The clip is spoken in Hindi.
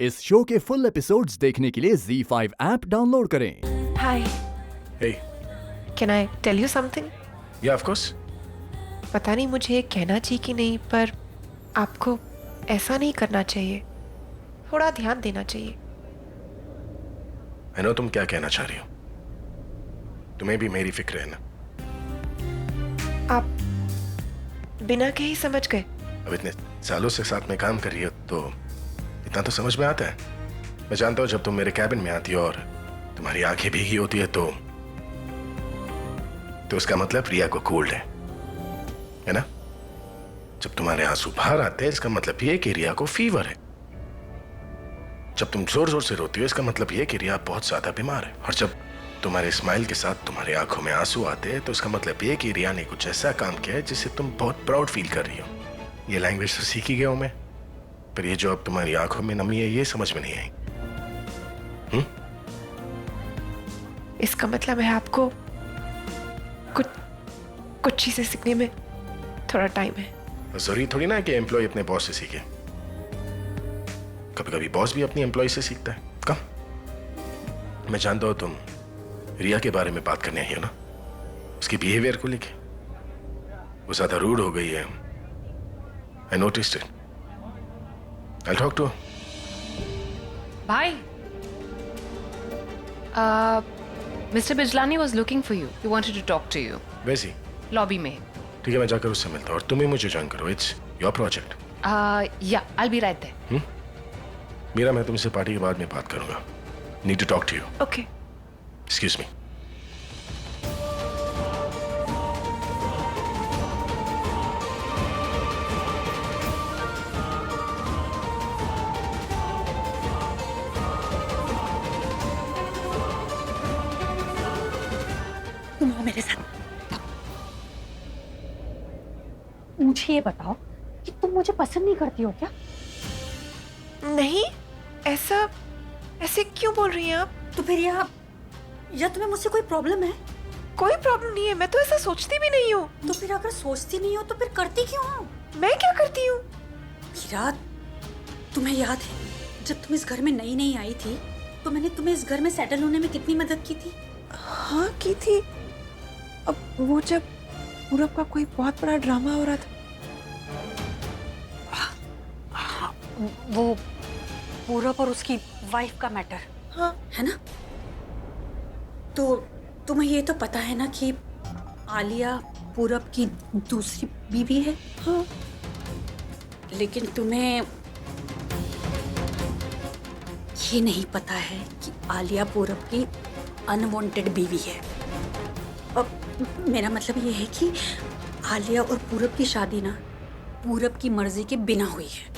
इस शो के फुल एपिसोड्स देखने के लिए ZEE5 ऐप डाउनलोड करें। Hi, Hey, can I tell you something? yeah, of course. पता नहीं मुझे कहना चाहिए कि नहीं, पर आपको ऐसा नहीं करना चाहिए। थोड़ा ध्यान देना चाहिए। I know तुम क्या कहना चाह रही हो। तुम्हें भी मेरी फिक्र है ना। आप बिना कहे ही समझ गए। अब इतने सालों से साथ में काम कर रही हो तो इतना तो समझ में आता है। मैं जानता हूँ जब तुम मेरे कैबिन में आती हो और तुम्हारी आंखें भीगी होती है तो उसका मतलब रिया को कोल्ड है ना। जब तुम्हारे आंसू बाहर आते हैं इसका मतलब ये कि रिया को फीवर है। जब तुम जोर जोर से रोती हो इसका मतलब ये कि रिया बहुत ज्यादा बीमार है। और जब तुम्हारे स्माइल के साथ तुम्हारी आंखों में आंसू आते हैं तो इसका मतलब ये कि रिया ने कुछ ऐसा काम किया है जिससे तुम बहुत प्राउड फील कर रही हो। ये लैंग्वेज तो सीख ही गया हूं मैं, पर ये जो अब तुम्हारी आंखों में नमी है ये समझ में नहीं आई। इसका मतलब है आपको कुछ चीजें सीखने में थोड़ा टाइम है। जरूरी थोड़ी ना है कि एम्प्लॉय अपने बॉस से सीखे। कभी कभी बॉस भी अपनी एम्प्लॉय से सीखता है। कम मैं जानता हूं तुम रिया के बारे में बात करने आई हो ना, उसकी बिहेवियर को लेके। वो ज्यादा रूड हो गई है। I noticed it. I talk to Bhai, Mr. Bijlani was looking for you. He wanted to talk to you. वैसी। Lobby में. ठीक है, मैं जाकर उससे मिलता हूं और तुम ही मुझे ज्वाइन करो। It's your project. Yeah, I'll be right there. Meera, मैं तुमसे पार्टी के बाद में बात करूंगा। Need to talk to you. Okay. Excuse me. तुम आओ मेरे साथ। मुझे ये बताओ कि तुम मुझे पसंद नहीं करती हो क्या? नहीं, ऐसे क्यों बोल रही हैं आप? तो फिर या तुम्हें मुझसे कोई प्रॉब्लम है? कोई प्रॉब्लम नहीं है, मैं तो ऐसा सोचती भी नहीं हूँ। तो फिर अगर सोचती नहीं हो तो फिर करती क्यों हो? मैं क्या करती हूँ? मीरा, तुम्हें याद है जब तुम इस घर में नई नई आई थी तो मैंने तुम्हें इस घर में सेटल होने में कितनी मदद की थी? हाँ, की थी। अब वो जब पूरब का कोई बहुत बड़ा ड्रामा हो रहा था। वो पूरब और उसकी वाइफ का मैटर, हाँ, है ना? तो तुम्हें ये तो पता है ना कि आलिया पूरब की दूसरी बीवी है। हाँ। लेकिन तुम्हें ये नहीं पता है कि आलिया पूरब की अनवांटेड बीवी है। अब मेरा मतलब ये है कि आलिया और पूरब की शादी ना पूरब की मर्जी के बिना हुई है।